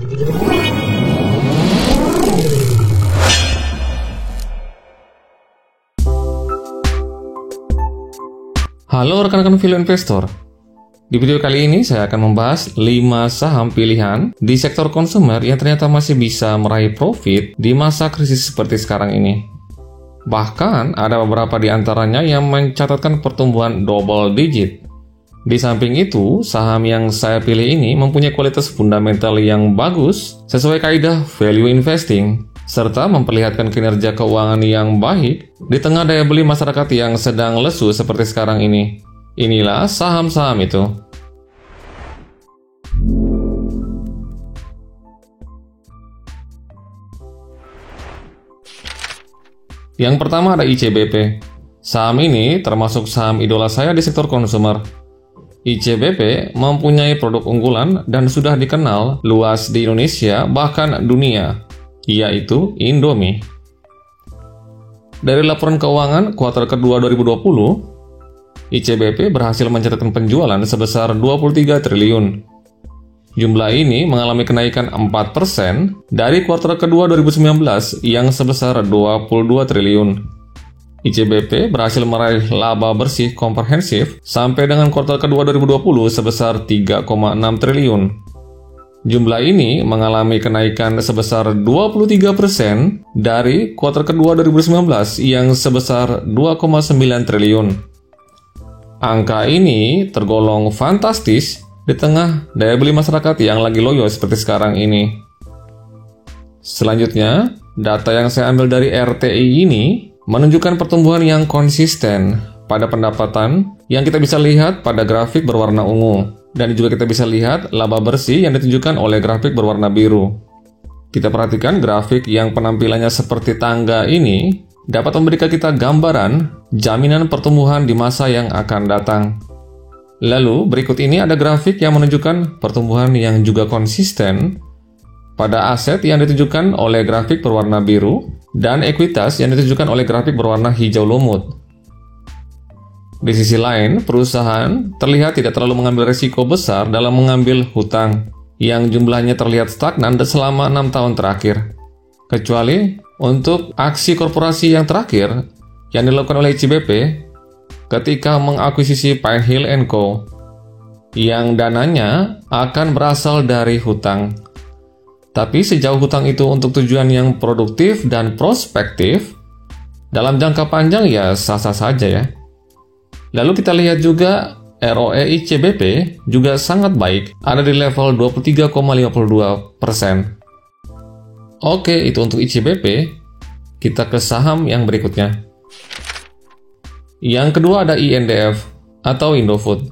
Halo rekan-rekan Value Investor. Di video kali ini saya akan membahas 5 saham pilihan di sektor konsumer yang ternyata masih bisa meraih profit di masa krisis seperti sekarang ini. Bahkan ada beberapa di antaranya yang mencatatkan pertumbuhan double digit. Di samping itu, saham yang saya pilih ini mempunyai kualitas fundamental yang bagus sesuai kaidah value investing, serta memperlihatkan kinerja keuangan yang baik di tengah daya beli masyarakat yang sedang lesu seperti sekarang ini. Inilah saham-saham itu. Yang pertama ada ICBP. Saham ini termasuk saham idola saya di sektor konsumer. ICBP mempunyai produk unggulan dan sudah dikenal luas di Indonesia bahkan dunia, yaitu Indomie. Dari laporan keuangan kuartal kedua 2020, ICBP berhasil mencatatkan penjualan sebesar 23 triliun. Jumlah ini mengalami kenaikan 4% dari kuartal kedua 2019 yang sebesar 22 triliun. ICBP berhasil meraih laba bersih komprehensif sampai dengan kuartal kedua 2020 sebesar 3,6 triliun. Jumlah ini mengalami kenaikan sebesar 23% dari kuartal kedua 2019 yang sebesar 2,9 triliun. Angka ini tergolong fantastis di tengah daya beli masyarakat yang lagi loyo seperti sekarang ini. Selanjutnya, data yang saya ambil dari RTI ini menunjukkan pertumbuhan yang konsisten pada pendapatan yang kita bisa lihat pada grafik berwarna ungu. Dan juga kita bisa lihat laba bersih yang ditunjukkan oleh grafik berwarna biru. Kita perhatikan grafik yang penampilannya seperti tangga ini dapat memberikan kita gambaran jaminan pertumbuhan di masa yang akan datang. Lalu berikut ini ada grafik yang menunjukkan pertumbuhan yang juga konsisten pada aset yang ditunjukkan oleh grafik berwarna biru dan ekuitas yang ditunjukkan oleh grafik berwarna hijau lumut. Di sisi lain, perusahaan terlihat tidak terlalu mengambil risiko besar dalam mengambil hutang yang jumlahnya terlihat stagnan selama 6 tahun terakhir. Kecuali untuk aksi korporasi yang terakhir yang dilakukan oleh ICBP ketika mengakuisisi Pinehill & Co. yang dananya akan berasal dari hutang. Tapi sejauh hutang itu untuk tujuan yang produktif dan prospektif, dalam jangka panjang ya sah-sah saja ya. Lalu kita lihat juga ROE ICBP juga sangat baik, ada di level 23,52%. Oke, itu untuk ICBP. Kita ke saham yang berikutnya. Yang kedua ada INDF atau Indofood.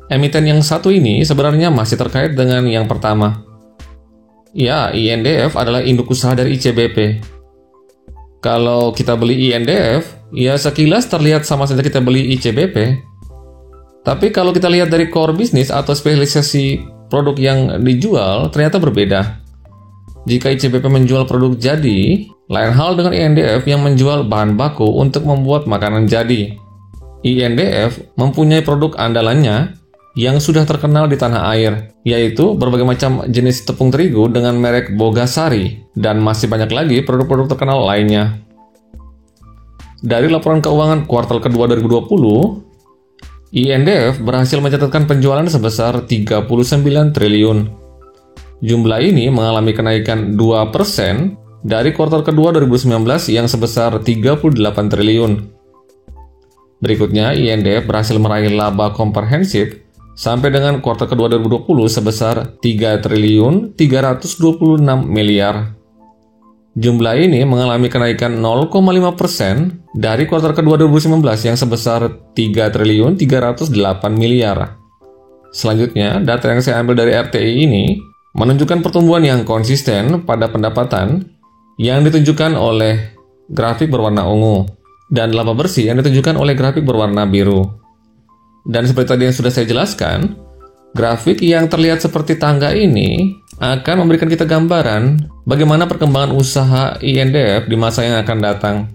Emiten yang satu ini sebenarnya masih terkait dengan yang pertama. Ya, INDF adalah induk usaha dari ICBP. Kalau kita beli INDF, ya sekilas terlihat sama saja kita beli ICBP. Tapi kalau kita lihat dari core bisnis atau spesialisasi produk yang dijual, ternyata berbeda. Jika ICBP menjual produk jadi, lain hal dengan INDF yang menjual bahan baku untuk membuat makanan jadi. INDF mempunyai produk andalannya yang sudah terkenal di tanah air, yaitu berbagai macam jenis tepung terigu dengan merek Bogasari, dan masih banyak lagi produk-produk terkenal lainnya. Dari laporan keuangan kuartal kedua 2020, INDF berhasil mencatatkan penjualan sebesar 39 triliun. Jumlah ini mengalami kenaikan 2% dari kuartal kedua 2019 yang sebesar 38 triliun. Berikutnya, INDF berhasil meraih laba komprehensif sampai dengan kuartal kedua 2020 sebesar 3 triliun 326 miliar. Jumlah ini mengalami kenaikan 0,5% dari kuartal kedua 2019 yang sebesar 3 triliun 308 miliar. Selanjutnya, data yang saya ambil dari RTI ini menunjukkan pertumbuhan yang konsisten pada pendapatan yang ditunjukkan oleh grafik berwarna ungu dan laba bersih yang ditunjukkan oleh grafik berwarna biru. Dan seperti tadi yang sudah saya jelaskan, grafik yang terlihat seperti tangga ini akan memberikan kita gambaran bagaimana perkembangan usaha INDF di masa yang akan datang.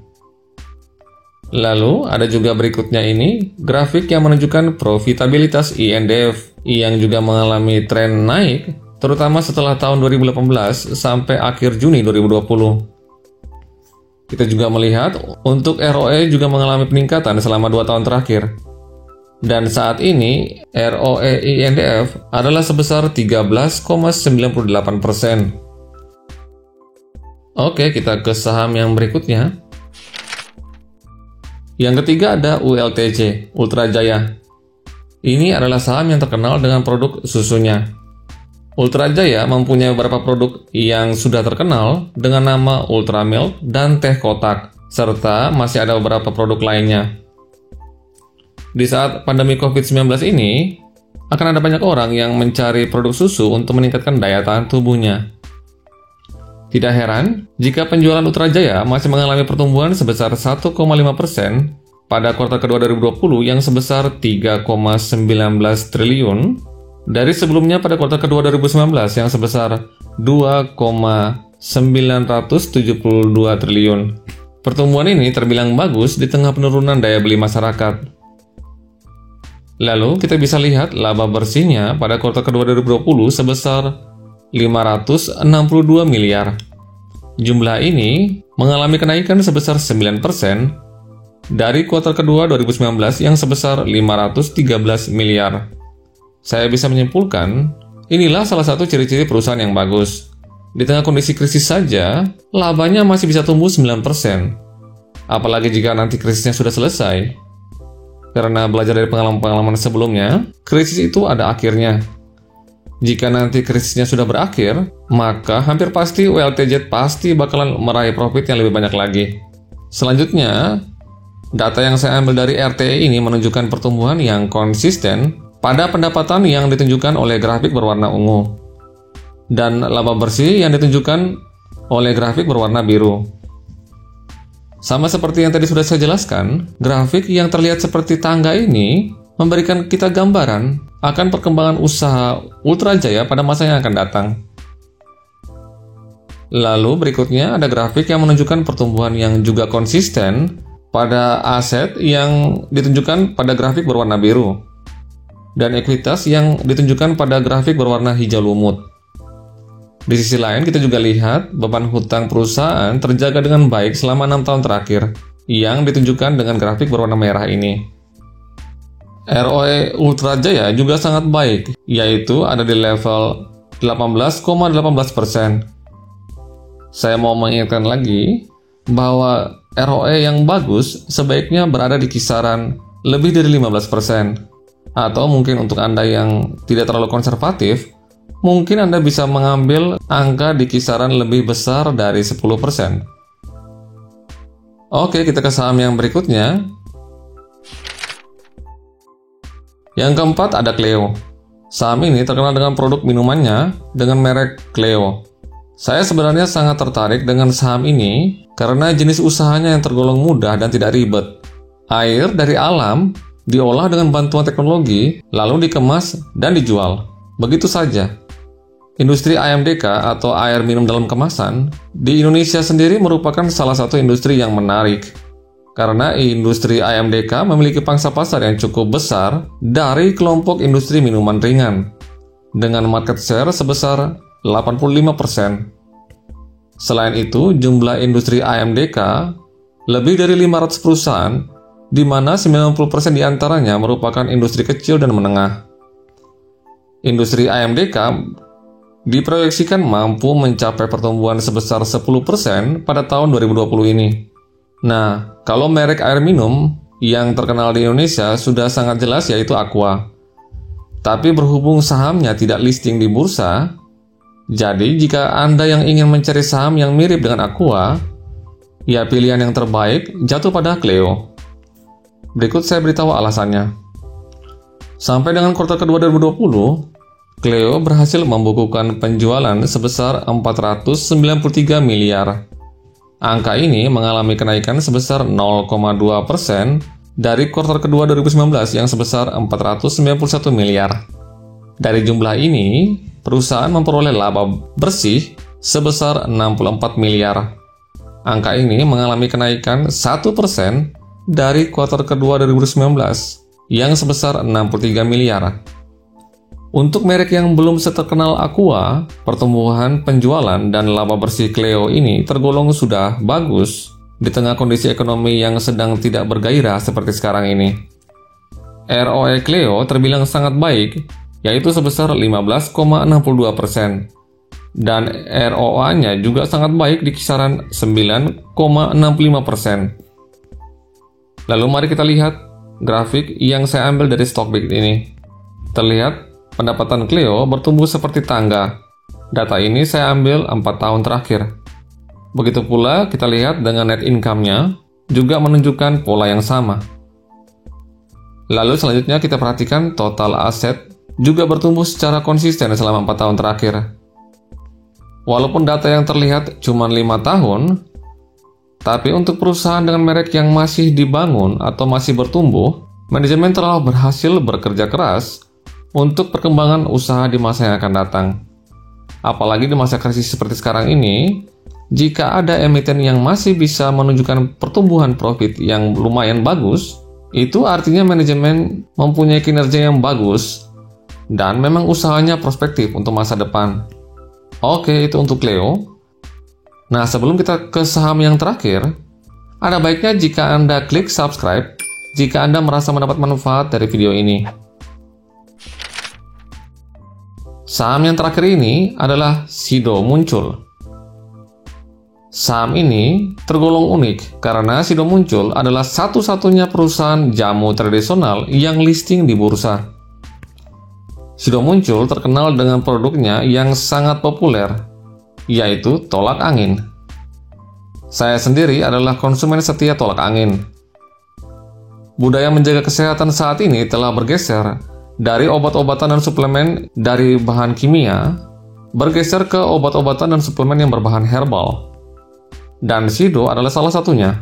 Lalu ada juga berikutnya ini, grafik yang menunjukkan profitabilitas INDF yang juga mengalami tren naik terutama setelah tahun 2018 sampai akhir Juni 2020. Kita juga melihat untuk ROE juga mengalami peningkatan selama 2 tahun terakhir. Dan saat ini ROE INDF adalah sebesar 13,98%. Oke, kita ke saham yang berikutnya. Yang ketiga ada ULTJ, Ultra Jaya. Ini adalah saham yang terkenal dengan produk susunya. Ultra Jaya mempunyai beberapa produk yang sudah terkenal dengan nama Ultra Milk dan teh kotak, serta masih ada beberapa produk lainnya. Di saat pandemi COVID-19 ini, akan ada banyak orang yang mencari produk susu untuk meningkatkan daya tahan tubuhnya. Tidak heran jika penjualan Ultra Jaya masih mengalami pertumbuhan sebesar 1,5% pada kuartal kedua 2020 yang sebesar 3,19 triliun dari sebelumnya pada kuartal kedua 2019 yang sebesar 2,972 triliun. Pertumbuhan ini terbilang bagus di tengah penurunan daya beli masyarakat. Lalu kita bisa lihat laba bersihnya pada kuartal kedua 2020 sebesar 562 miliar. Jumlah ini mengalami kenaikan sebesar 9% dari kuartal kedua 2019 yang sebesar 513 miliar. Saya bisa menyimpulkan, inilah salah satu ciri-ciri perusahaan yang bagus. Di tengah kondisi krisis saja, labanya masih bisa tumbuh 9%. Apalagi jika nanti krisisnya sudah selesai. Karena belajar dari pengalaman-pengalaman sebelumnya, krisis itu ada akhirnya. Jika nanti krisisnya sudah berakhir, maka hampir pasti ULTJ pasti bakalan meraih profit yang lebih banyak lagi. Selanjutnya, data yang saya ambil dari RTE ini menunjukkan pertumbuhan yang konsisten pada pendapatan yang ditunjukkan oleh grafik berwarna ungu dan laba bersih yang ditunjukkan oleh grafik berwarna biru. Sama seperti yang tadi sudah saya jelaskan, grafik yang terlihat seperti tangga ini memberikan kita gambaran akan perkembangan usaha Ultra Jaya pada masa yang akan datang. Lalu berikutnya ada grafik yang menunjukkan pertumbuhan yang juga konsisten pada aset yang ditunjukkan pada grafik berwarna biru, dan ekuitas yang ditunjukkan pada grafik berwarna hijau lumut. Di sisi lain, kita juga lihat beban hutang perusahaan terjaga dengan baik selama 6 tahun terakhir, yang ditunjukkan dengan grafik berwarna merah ini. ROE Ultra Jaya juga sangat baik, yaitu ada di level 18,18%. Saya mau mengingatkan lagi bahwa ROE yang bagus sebaiknya berada di kisaran lebih dari 15%. Atau mungkin untuk Anda yang tidak terlalu konservatif, mungkin Anda bisa mengambil angka di kisaran lebih besar dari 10%. Oke, kita ke saham yang berikutnya. Yang keempat ada Cleo. Saham ini terkenal dengan produk minumannya dengan merek Cleo. Saya sebenarnya sangat tertarik dengan saham ini karena jenis usahanya yang tergolong mudah dan tidak ribet. Air dari alam diolah dengan bantuan teknologi, lalu dikemas dan dijual. Begitu saja. Industri AMDK atau air minum dalam kemasan di Indonesia sendiri merupakan salah satu industri yang menarik. Karena industri AMDK memiliki pangsa pasar yang cukup besar dari kelompok industri minuman ringan, dengan market share sebesar 85%. Selain itu, jumlah industri AMDK lebih dari 500 perusahaan, di mana 90% diantaranya merupakan industri kecil dan menengah. Industri AMDK diproyeksikan mampu mencapai pertumbuhan sebesar 10% pada tahun 2020 ini. Nah, kalau merek air minum yang terkenal di Indonesia sudah sangat jelas yaitu Aqua. Tapi berhubung sahamnya tidak listing di bursa, jadi jika Anda yang ingin mencari saham yang mirip dengan Aqua, ya pilihan yang terbaik jatuh pada Cleo. Berikut saya beritahu alasannya. Sampai dengan kuartal kedua 2020, Cleo berhasil membukukan penjualan sebesar 493 miliar. Angka ini mengalami kenaikan sebesar 0,2% dari kuartal kedua 2019 yang sebesar 491 miliar. Dari jumlah ini, perusahaan memperoleh laba bersih sebesar 64 miliar. Angka ini mengalami kenaikan 1% dari kuartal kedua 2019 yang sebesar 63 miliar. Untuk merek yang belum seterkenal Aqua, pertumbuhan penjualan dan laba bersih Cleo ini tergolong sudah bagus di tengah kondisi ekonomi yang sedang tidak bergairah seperti sekarang ini. ROE Cleo terbilang sangat baik, yaitu sebesar 15,62%. Dan ROA-nya juga sangat baik di kisaran 9,65%. Lalu mari kita lihat grafik yang saya ambil dari Stockbit ini. Terlihat pendapatan Cleo bertumbuh seperti tangga. Data ini saya ambil 4 tahun terakhir. Begitu pula kita lihat dengan net income-nya juga menunjukkan pola yang sama. Lalu selanjutnya kita perhatikan total aset juga bertumbuh secara konsisten selama 4 tahun terakhir. Walaupun data yang terlihat cuma 5 tahun, tapi untuk perusahaan dengan merek yang masih dibangun atau masih bertumbuh, manajemen telah berhasil bekerja keras untuk perkembangan usaha di masa yang akan datang. Apalagi di masa krisis seperti sekarang ini, jika ada emiten yang masih bisa menunjukkan pertumbuhan profit yang lumayan bagus, itu artinya manajemen mempunyai kinerja yang bagus dan memang usahanya prospektif untuk masa depan. Oke, itu untuk Cleo. Nah, sebelum kita ke saham yang terakhir, ada baiknya jika Anda klik subscribe jika Anda merasa mendapat manfaat dari video ini. Saham yang terakhir ini adalah Sido Muncul. Saham ini tergolong unik karena Sido Muncul adalah satu-satunya perusahaan jamu tradisional yang listing di bursa. Sido Muncul terkenal dengan produknya yang sangat populer, yaitu tolak angin. Saya sendiri adalah konsumen setia tolak angin. Budaya menjaga kesehatan saat ini telah bergeser dari obat-obatan dan suplemen dari bahan kimia, bergeser ke obat-obatan dan suplemen yang berbahan herbal. Dan Sido adalah salah satunya.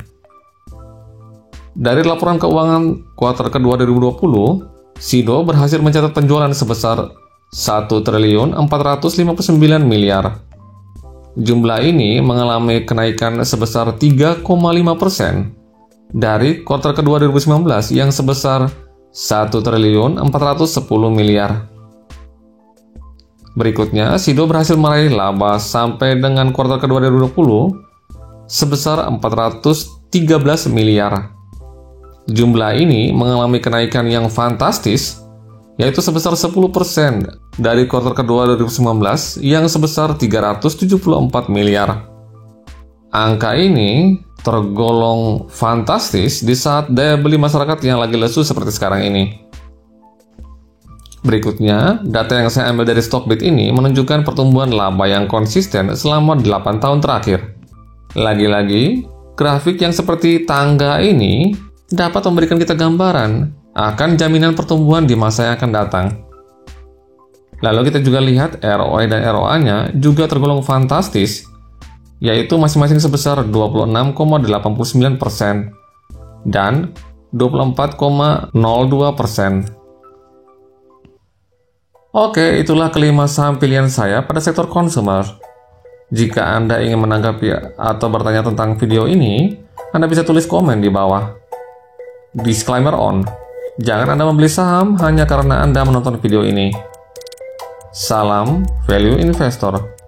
Dari laporan keuangan kuartal kedua 2020, Sido berhasil mencatat penjualan sebesar 1.459 miliar. Jumlah ini mengalami kenaikan sebesar 3,5% dari kuartal kedua 2019 yang sebesar 1.410 miliar. Berikutnya, Sido berhasil meraih laba sampai dengan kuartal kedua 2020 sebesar 413 miliar. Jumlah ini mengalami kenaikan yang fantastis, yaitu sebesar 10% dari kuartal kedua 2019 yang sebesar 374 miliar. Angka ini tergolong fantastis di saat daya beli masyarakat yang lagi lesu seperti sekarang ini. Berikutnya, data yang saya ambil dari Stockbit ini menunjukkan pertumbuhan laba yang konsisten selama 8 tahun terakhir. Lagi-lagi, grafik yang seperti tangga ini dapat memberikan kita gambaran akan jaminan pertumbuhan di masa yang akan datang. Lalu kita juga lihat ROE dan ROA-nya juga tergolong fantastis, yaitu masing-masing sebesar 26,89% dan 24,02%. Oke, itulah kelima saham pilihan saya pada sektor consumer. Jika Anda ingin menanggapi atau bertanya tentang video ini, Anda bisa tulis komen di bawah. Disclaimer on, jangan Anda membeli saham hanya karena Anda menonton video ini. Salam Value Investor.